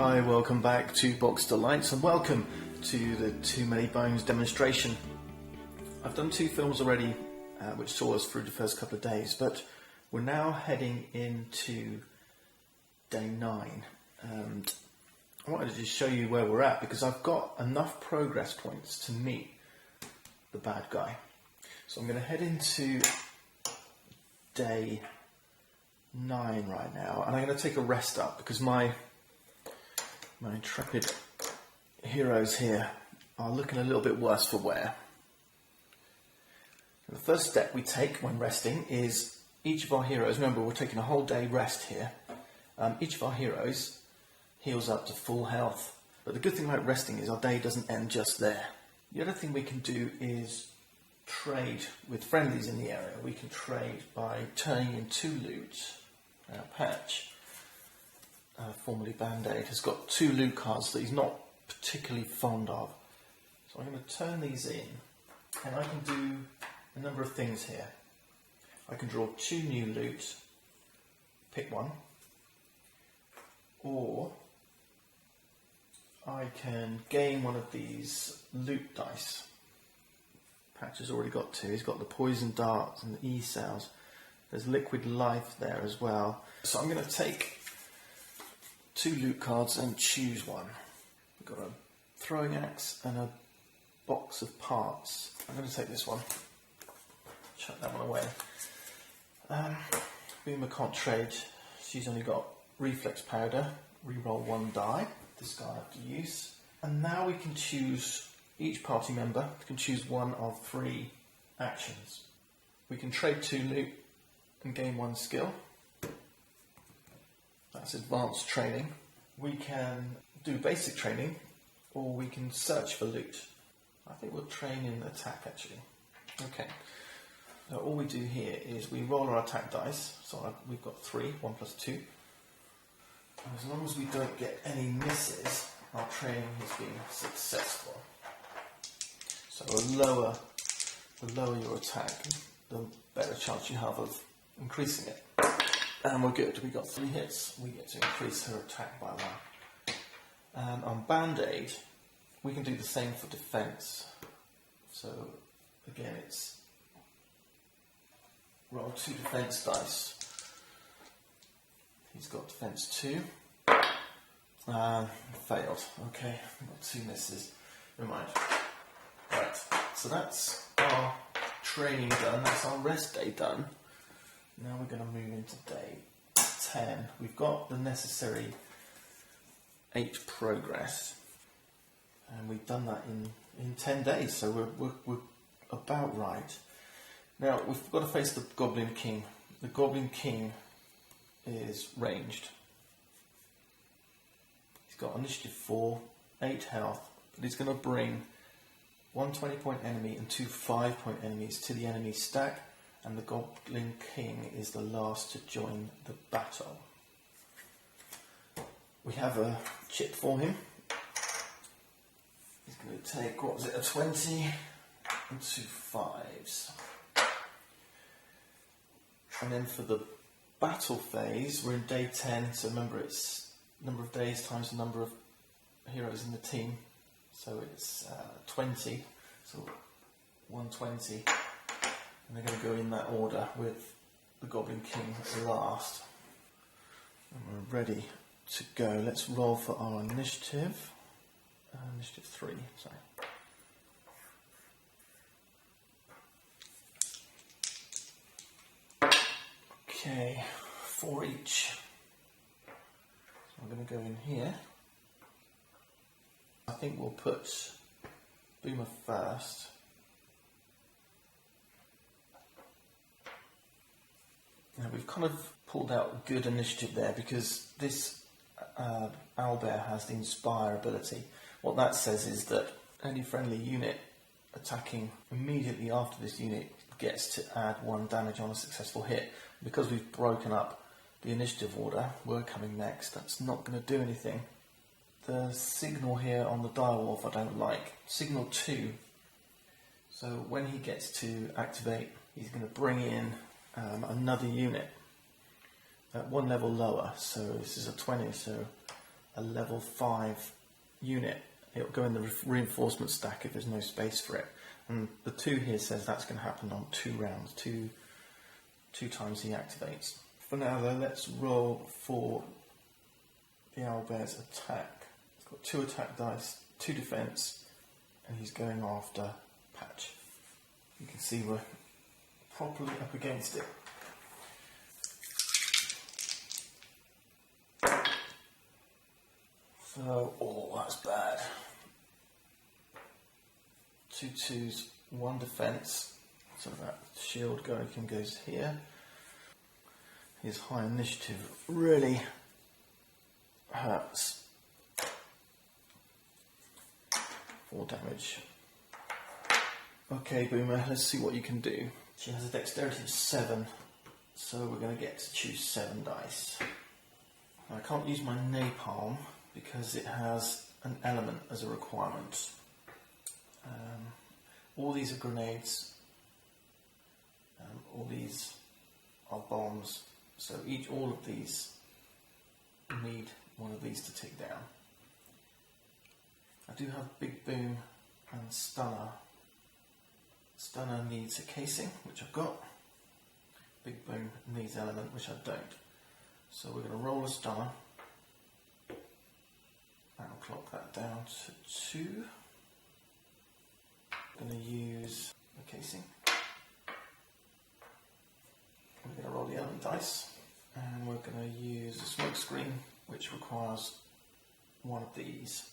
Hi, welcome back to Box Delights and welcome to the Too Many Bones demonstration. I've done 2 films already which saw us through the first couple of days, but we're now heading into day 9 and I wanted to just show you where we're at because I've got enough progress points to meet the bad guy. So I'm going to head into day 9 right now and I'm going to take a rest up because my intrepid heroes here are looking a little bit worse for wear. The first step we take when resting is each of our heroes, remember we're taking a whole day rest here, each of our heroes heals up to full health. But the good thing about resting is our day doesn't end just there. The other thing we can do is trade with friendlies in the area. We can trade by turning in 2 loot. Patch, formerly Band-Aid, has got 2 loot cards that he's not particularly fond of. So I'm going to turn these in and I can do a number of things here. I can draw 2 new loot, pick one, or I can gain one of these loot dice. Patch has already got 2, he's got the poison darts and the E-cells. There's liquid life there as well. So I'm going to take 2 loot cards and choose one. We've got a throwing axe and a box of parts. I'm going to take this one. Chuck that one away. Boomer can't trade. She's only got reflex powder. Reroll 1 die. Discard after use. And now we can choose, each party member can choose one of 3 actions. We can trade 2 loot and gain 1 skill. That's advanced training. We can do basic training or we can search for loot. I think we'll train in attack actually. Okay. So all we do here is we roll our attack dice. So we've got 3, 1 plus 2. And as long as we don't get any misses, our training has been successful. So the lower your attack, the better chance you have of increasing it. And we're good. We got 3 hits. We get to increase her attack by 1. And on Band-Aid, we can do the same for defense. So again, it's roll 2 defense dice. He's got defense 2. Failed. Okay, we've got 2 misses. Never mind. Right. So that's our training done. That's our rest day done. Now we're going to move into day 10. We've got the necessary 8 progress, and we've done that in 10 days, so we're about right. Now we've got to face the Goblin King. The Goblin King is ranged. He's got initiative 4, 8 health, but he's going to bring 1 20-point enemy and 2 5-point enemies to the enemy stack. And the Goblin King is the last to join the battle. We have a chip for him. He's going to take, what was it, a 20 and 2 5s. And then for the battle phase, we're in day 10, so remember it's number of days times the number of heroes in the team. So it's 20, so 120. And they're going to go in that order with the Goblin King last. And we're ready to go. Let's roll for our initiative. Initiative 3, sorry. Okay, 4 each. So I'm going to go in here. I think we'll put Boomer first. Now we've kind of pulled out good initiative there because this owlbear has the Inspire ability. What that says is that any friendly unit attacking immediately after this unit gets to add 1 damage on a successful hit. Because we've broken up the initiative order, we're coming next. That's not going to do anything. The signal here on the direwolf I don't like. Signal 2. So when he gets to activate, he's going to bring in another unit at 1 level lower. So this is a 20, so a level 5 unit. It'll go in the reinforcement stack if there's no space for it. And the 2 here says that's going to happen on 2 rounds, two times he activates. For now though, let's roll for the owlbear's attack. He's got 2 attack dice, 2 defense, and he's going after Patch. You can see we're properly up against it. So, oh, that's bad. 2 2s, 1 defense. So that shield gherkin goes here. His high initiative really hurts. 4 damage. Okay, Boomer, let's see what you can do. She has a dexterity of 7, so we're going to get to choose 7 dice. I can't use my napalm because it has an element as a requirement. All these are grenades. All these are bombs. So all of these need one of these to tick down. I do have Big Boom and Stunner. Stunner needs a casing, which I've got. Big Boom needs element, which I don't. So we're going to roll a Stunner. That'll clock that down to 2. I'm going to use the casing. We're going to roll the element dice. And we're going to use a smoke screen, which requires one of these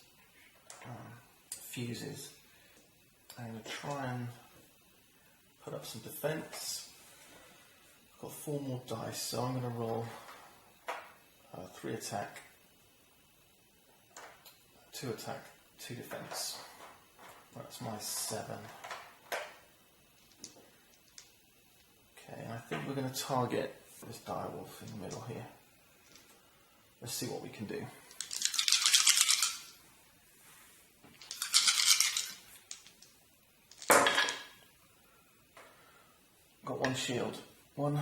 fuses. I'm going to try and put up some defense. I've got 4 more dice, so I'm going to roll 3 attack, 2 attack, 2 defense. That's my 7. Okay, and I think we're going to target this direwolf in the middle here. Let's see what we can do. Got 1 shield. 1,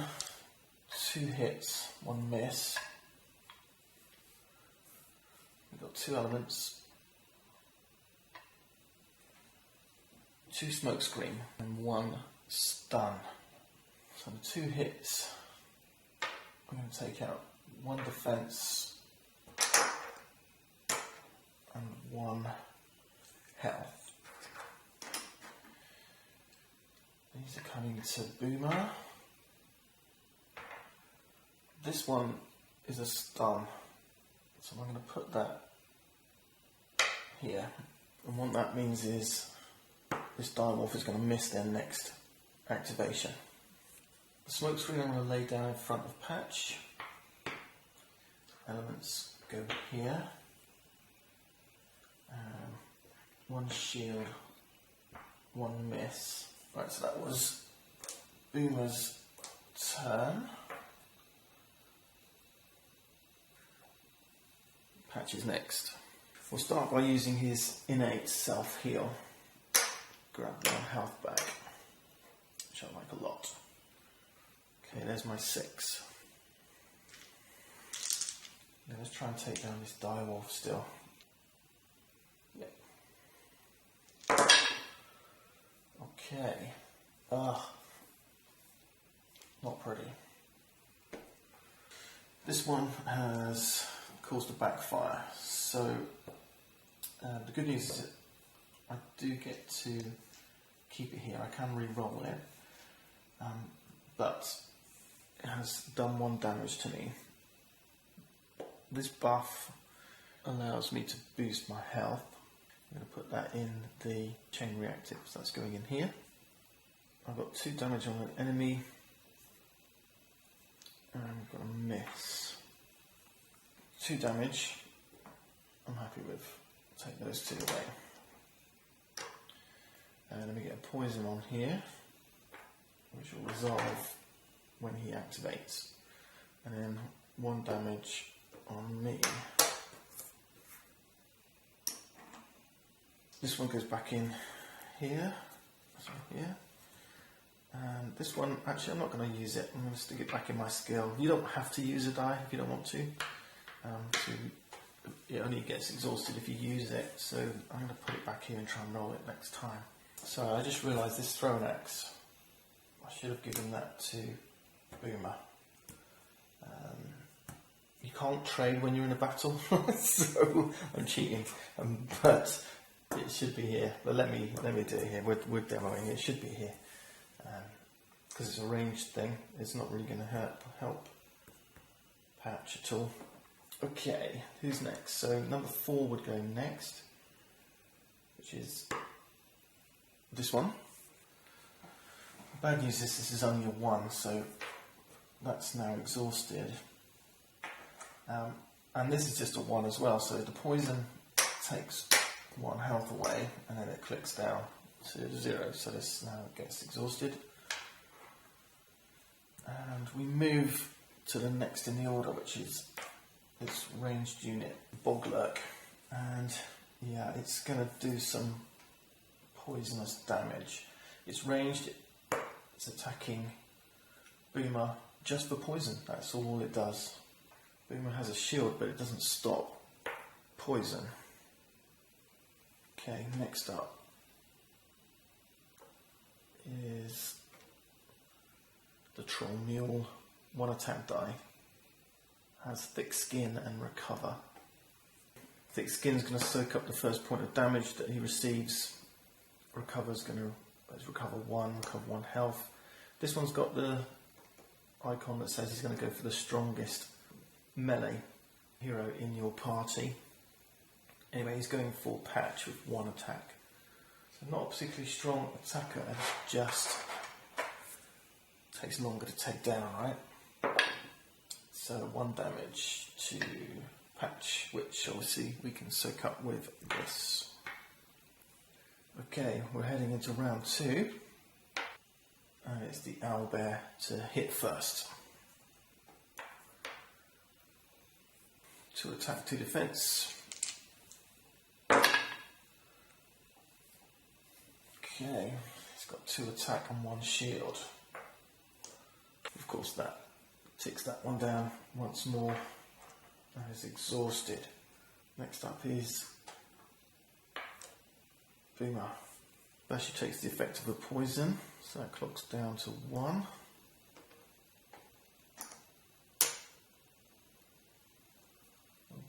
2 hits, 1 miss. We've got 2 elements. 2 smoke screen and 1 stun. So the 2 hits, I'm going to take out 1 defense and 1 health. These are coming to Boomer. This one is a stun, so I'm going to put that here. And what that means is this direwolf is going to miss their next activation. The smoke screen I'm going to lay down in front of Patch. Elements go here. 1 shield, 1 miss. Right, so that was Boomer's turn. Patch is next. We'll start by using his innate self-heal. Grab 1 health back, which I like a lot. Okay, there's my 6. Now let's try and take down this direwolf still. Yep. Okay. Not pretty. This one has caused a backfire. So the good news is that I do get to keep it here. I can re-roll it, but it has done 1 damage to me. This buff allows me to boost my health. I'm going to put that in the chain reactive, so that's going in here. I've got 2 damage on an enemy, and I've got a miss. 2 damage, I'm happy with. Take those 2 away. And let me get a poison on here, which will resolve when he activates. And then 1 damage on me. This one goes back in here. So here. And this one, actually I'm not going to use it. I'm going to stick it back in my skill. You don't have to use a die if you don't want to it only gets exhausted if you use it, so I'm going to put it back here and try and roll it next time. So I just realised this throwing axe, I should have given that to Boomer. You can't trade when you're in a battle, so I'm cheating, but it should be here. But let me do it here. We're demoing it. It should be here because it's a ranged thing. It's not really going to help Patch at all. Okay, who's next? So number 4 would go next, which is this one. The bad news is this is only a 1, so that's now exhausted. And this is just a 1 as well, so the poison takes 1 health away and then it clicks down to 0, so this now gets exhausted. And we move to the next in the order, which is this ranged unit, Boglurk. And yeah, it's going to do some poisonous damage. It's ranged, it's attacking Boomer just for poison, that's all it does. Boomer has a shield, but it doesn't stop poison. Okay, next up is the Troll Mule. 1 attack die. Has thick skin and recover. Thick skin is going to soak up the first point of damage that he receives. Recover's going to recover 1 health. This one's got the icon that says he's going to go for the strongest melee hero in your party. Anyway, he's going for Patch with 1 attack. So not a particularly strong attacker, it just takes longer to take down, right? So 1 damage to Patch, which obviously we can soak up with this. Okay, we're heading into round 2. And it's the owlbear to hit first. 2 attack, 2 defense. Okay, he's got 2 attack and 1 shield. Of course that ticks that one down once more and is exhausted. Next up is Boomer. Bashi takes the effect of the poison, so that clocks down to 1.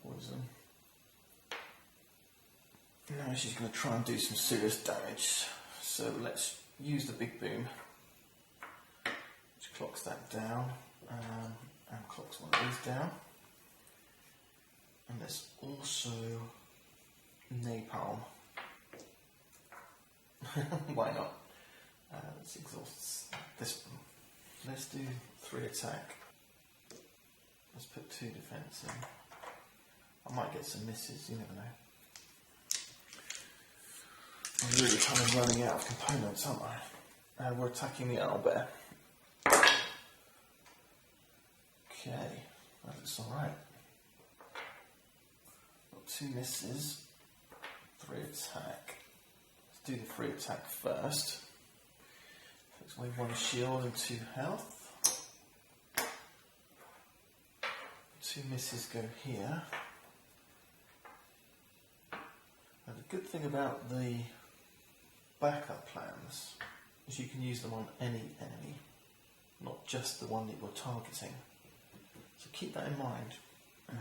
Poison. Now she's going to try and do some serious damage, so let's use the big boom, which clocks that down and clocks one of these down. And there's also napalm. Why not? Let's exhaust this one. Let's do 3 attack. Let's put 2 defense in. I might get some misses, you never know. I'm really kind of running out of components, aren't I? And we're attacking the owlbear. Okay, that looks alright. Got 2 misses, 3 attack. Let's do the 3 attack first. Takes away 1 shield and 2 health. 2 misses go here. Now the good thing about the backup plans is you can use them on any enemy, not just the one that you're targeting. So keep that in mind.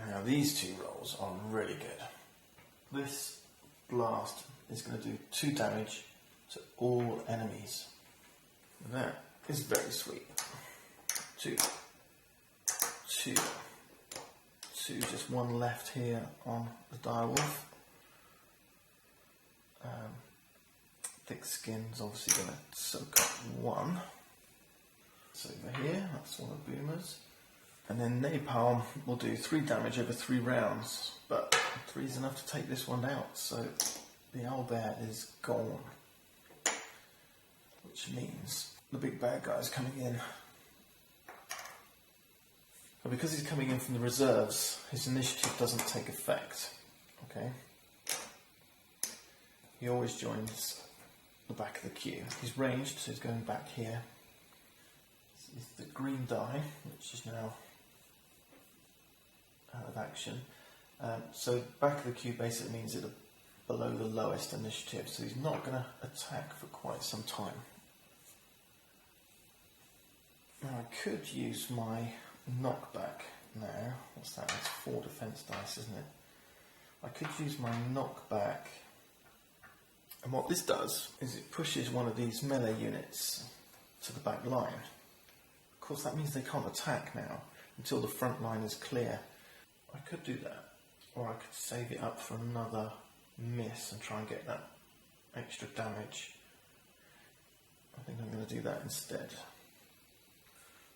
Now these 2 rolls are really good. This blast is going to do 2 damage to all enemies. That is very sweet. 2, 2, 2, just 1 left here on the direwolf. Thick skin's obviously going to soak up 1. So over here, that's one of Boomer's. And then napalm will do 3 damage over 3 rounds, but 3 is enough to take this one out, so the owlbear is gone. Which means the big bad guy is coming in. But because he's coming in from the reserves, his initiative doesn't take effect. Okay? He always joins the back of the queue. He's ranged, so he's going back here. This is the green die, which is now out of action. So back of the queue basically means it's below the lowest initiative, so he's not going to attack for quite some time. Now I could use my knockback now. What's that? That's 4 defense dice, isn't it? I could use my knockback, and what this does is it pushes one of these melee units to the back line. Of course that means they can't attack now until the front line is clear. I could do that, or I could save it up for another miss and try and get that extra damage. I think I'm going to do that instead.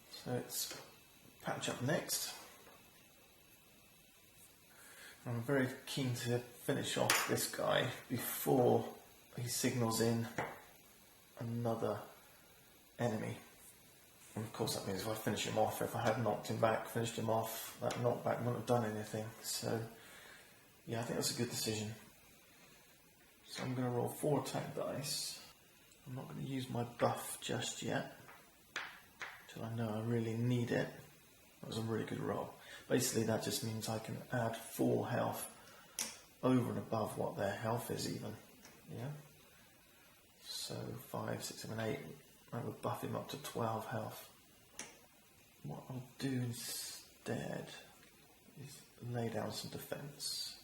So it's patch up next. I'm very keen to finish off this guy before he signals in another enemy. And of course that means if I finish him off, if I had knocked him back, finished him off, that knockback wouldn't have done anything. So yeah, I think that's a good decision. So I'm going to roll 4 attack dice. I'm not going to use my buff just yet, until I know I really need it. That was a really good roll. Basically that just means I can add 4 health over and above what their health is even. Yeah. So 5, 6, 7, 8. I would buff him up to 12 health. What I'll do instead is lay down some defense.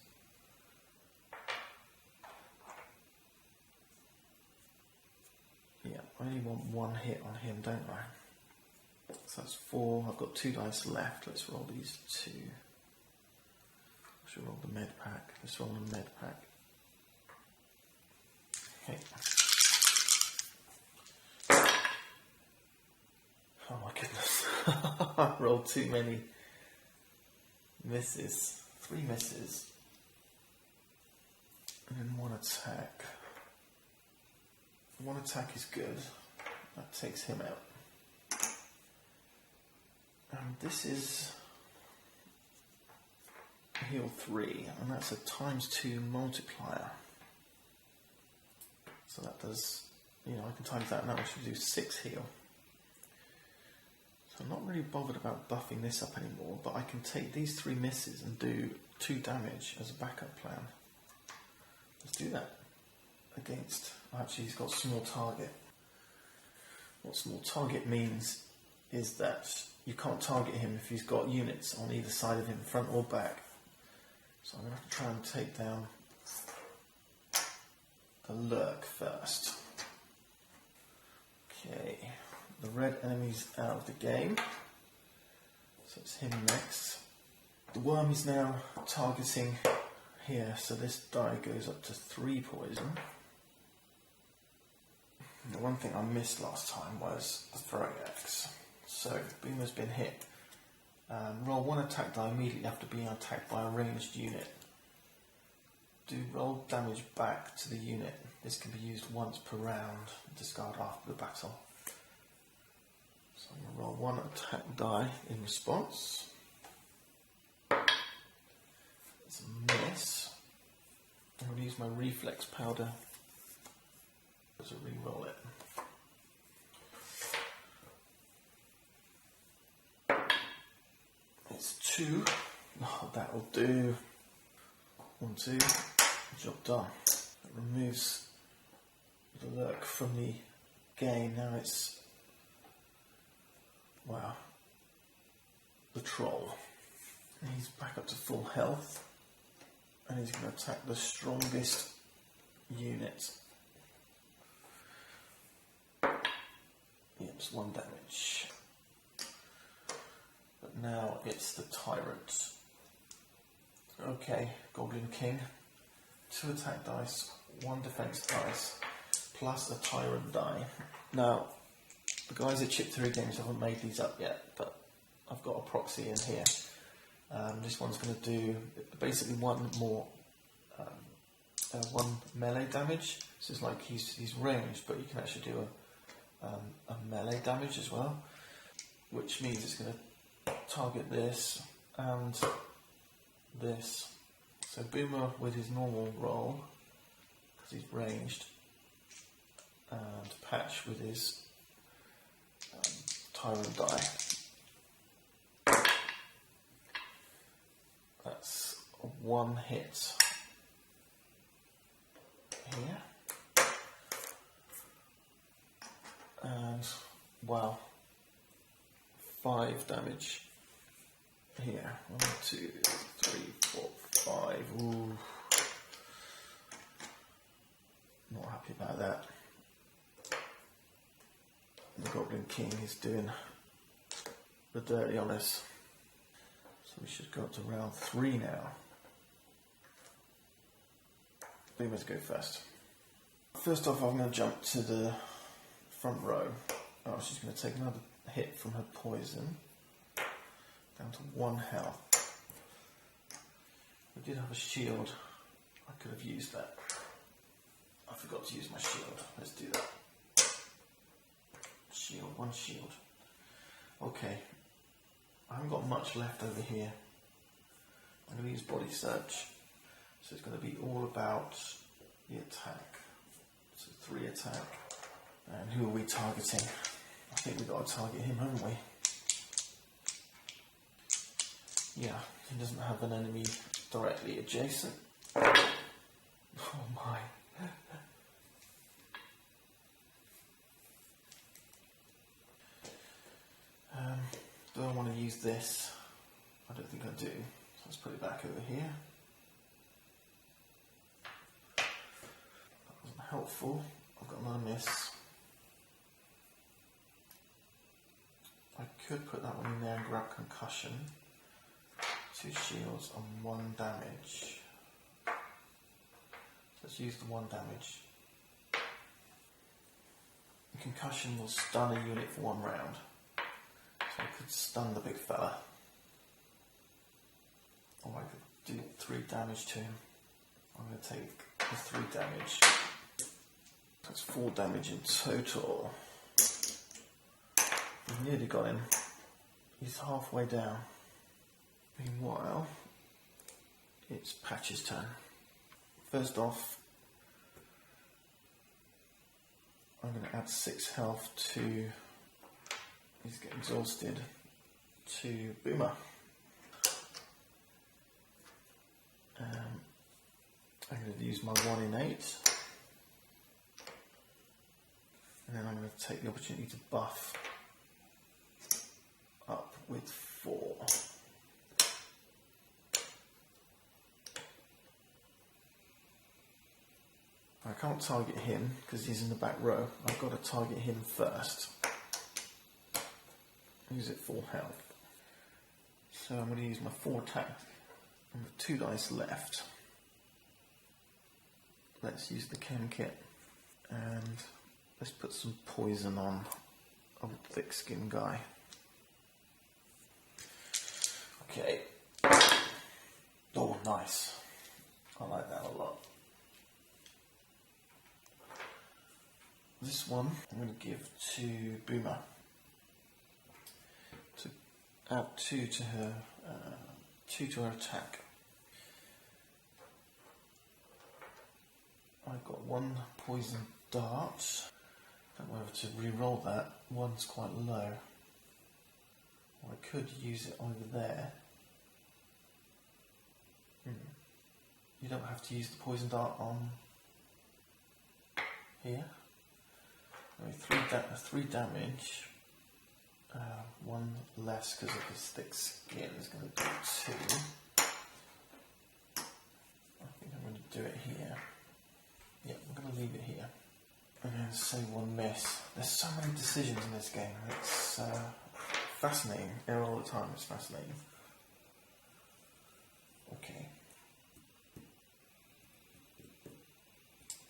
Yeah, I only want 1 hit on him, don't I? So that's 4. I've got 2 dice left. Let's roll these 2. I should roll the med pack. Let's roll the med pack. Okay. Oh my goodness. I rolled too many misses. 3 misses. And then 1 attack. 1 attack is good. That takes him out. And this is heal 3, and that's a ×2 multiplier. So that does, I can times that, and that should do 6 heal. So I'm not really bothered about buffing this up anymore, but I can take these 3 misses and do 2 damage as a backup plan. Let's do that. Against, actually he's got small target. What small target means is that you can't target him if he's got units on either side of him, front or back. So I'm going to have to try and take down the lurk first. Okay, the red enemy's out of the game, so it's him next. The worm is now targeting here, so this die goes up to 3 poison. The one thing I missed last time was the throwing axe. So, Boomer's been hit. Roll 1 attack die immediately after being attacked by a ranged unit. Do roll damage back to the unit. This can be used once per round. Discard after the battle. So I'm going to roll 1 attack die in response. It's a miss. I'm going to use my reflex powder to re-roll it. It's 2. Oh, that'll do. 1, 2. Job done. It removes the lurk from the game. Now it's, wow, the troll. And he's back up to full health. And he's going to attack the strongest unit. Yep, it's 1 damage. But now it's the tyrant. Okay, Goblin King. 2 attack dice, 1 defense dice, plus a tyrant die. Now, the guys at Chip Theory Games haven't made these up yet, but I've got a proxy in here. This one's going to do basically 1 more, 1 melee damage. So it's like he's ranged, but you can actually do a melee damage as well, which means it's going to target this and this. So Boomer with his normal roll, because he's ranged, and Patch with his tyrant die. That's one hit here. And, wow, 5 damage here. 1, 2, 3, 4, 5. Ooh. Not happy about that. The Goblin King is doing the dirty on us. So we should go up to round 3 now. Boomer's go first. First off, I'm going to jump to the front row. Oh, she's going to take another hit from her poison. Down to 1 health. We did have a shield. I could have used that. I forgot to use my shield. Let's do that. Shield, 1 shield. Okay. I haven't got much left over here. I'm going to use body search. So it's going to be all about the attack. So 3 attack. And who are we targeting? I think we've got to target him, haven't we? Yeah, he doesn't have an enemy directly adjacent. Oh my. Do I want to use this? I don't think I do. So let's put it back over here. That wasn't helpful. I've got another miss. I could put that one in there and grab concussion. 2 shields and 1 damage. Let's use the 1 damage. The concussion will stun a unit for 1 round. So I could stun the big fella. Or I could do 3 damage to him. I'm going to take the 3 damage. That's 4 damage in total. We've nearly got him. He's halfway down. Meanwhile, it's Patch's turn. First off, I'm going to add 6 health to... He's getting exhausted. To Boomer. I'm going to use my 1 in 8. And then I'm going to take the opportunity to buff up with 4. I can't target him because he's in the back row. I've got to target him first. Use it full health. So I'm going to use my 4 attack and the 2 dice left. Let's use the chem kit and let's put some poison on a thick skin guy. Okay. Oh, nice. I like that a lot. This one I'm going to give to Boomer. To add 2 to her, 2 to her attack. I've got 1 poison dart. Don't know whether to re-roll that. 1's quite low. Or I could use it over there. You don't have to use the poison dart on here. 3 damage. 1 less because of his thick skin is going to do 2. I think I'm going to do it here. Yeah, I'm going to leave it here. I'm going to say 1 miss. There's so many decisions in this game. It's fascinating. There all the time. It's fascinating. Okay.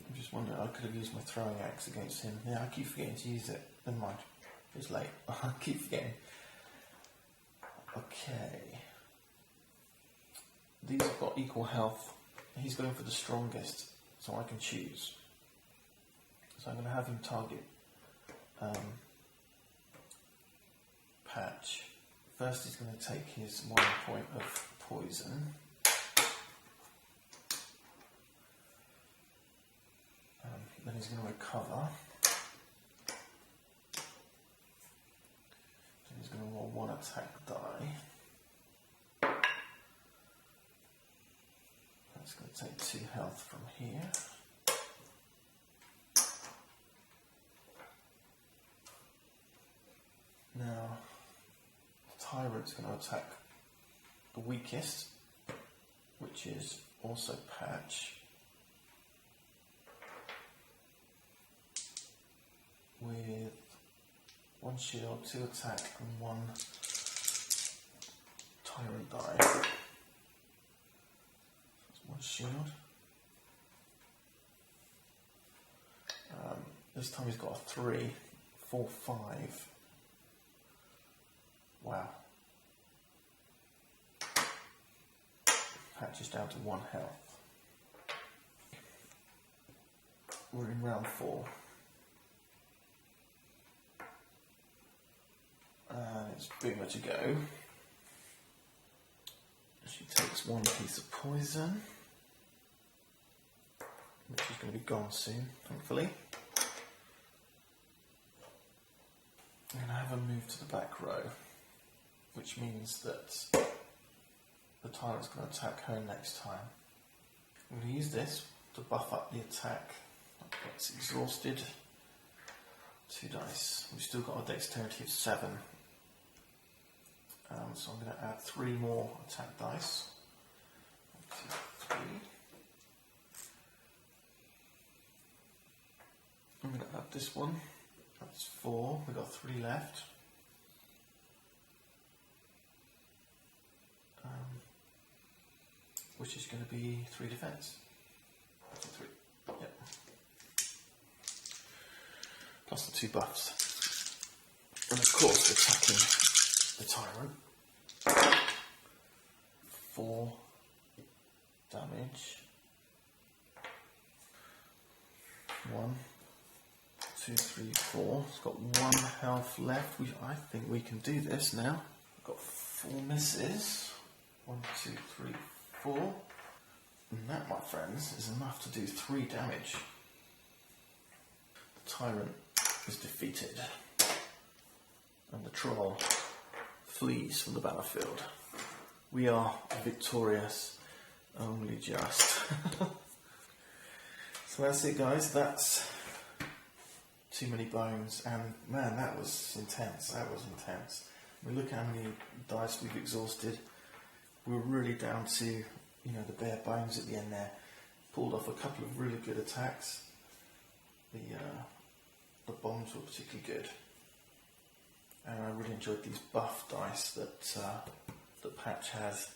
I'm just wondering, I could have used my throwing axe against him. Yeah, I keep forgetting to use it. Never mind. It's late. I keep forgetting. Okay. These have got equal health. He's going for the strongest, so I can choose. So I'm going to have him target Patch. First he's going to take his 1 point of poison. Then he's going to recover. Then he's going to roll 1 attack die. That's going to take 2 health from here. Now, the tyrant's going to attack the weakest, which is also Patch, with 1 shield, 2 attack, and 1 tyrant die. That's 1 shield. This time he's got a 3, 4, 5. Wow. Patch is down to 1 health. We're in round 4. And it's Boomer to go. She takes 1 piece of poison, which is going to be gone soon, thankfully. And I have her move to the back row, which means that the tyrant's going to attack her next time. I'm going to use this to buff up the attack. It's exhausted. 2 dice. We've still got a dexterity of 7. So I'm going to add 3 more attack dice. 1, 2, 3. I'm going to add this one. That's 4. We've got 3 left. Which is going to be 3 defense. 3. Yep. Plus the 2 buffs. And of course, attacking the tyrant. 4 damage. 1, 2, 3, 4. It's got 1 health left. I think we can do this now. I've got 4 misses. 1, 2, 3, 4. And that, my friends, is enough to do 3 damage. The tyrant is defeated. And the troll flees from the battlefield. We are victorious, only just. So that's it, guys. That's Too Many Bones, and man, that was intense. That was intense. We look how many dice we've exhausted. We're really down to, the bare bones at the end there. Pulled off a couple of really good attacks. The bombs were particularly good. And I really enjoyed these buff dice that Patch has.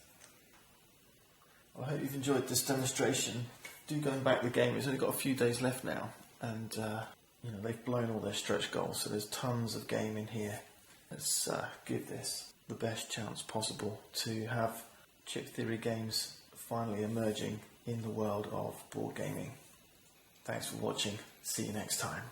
Well, I hope you've enjoyed this demonstration. Do go and back the game. It's only got a few days left now, and they've blown all their stretch goals, so there's tons of game in here. Let's give this the best chance possible to have chip theory games finally emerging in the world of board gaming. Thanks for watching. See you next time.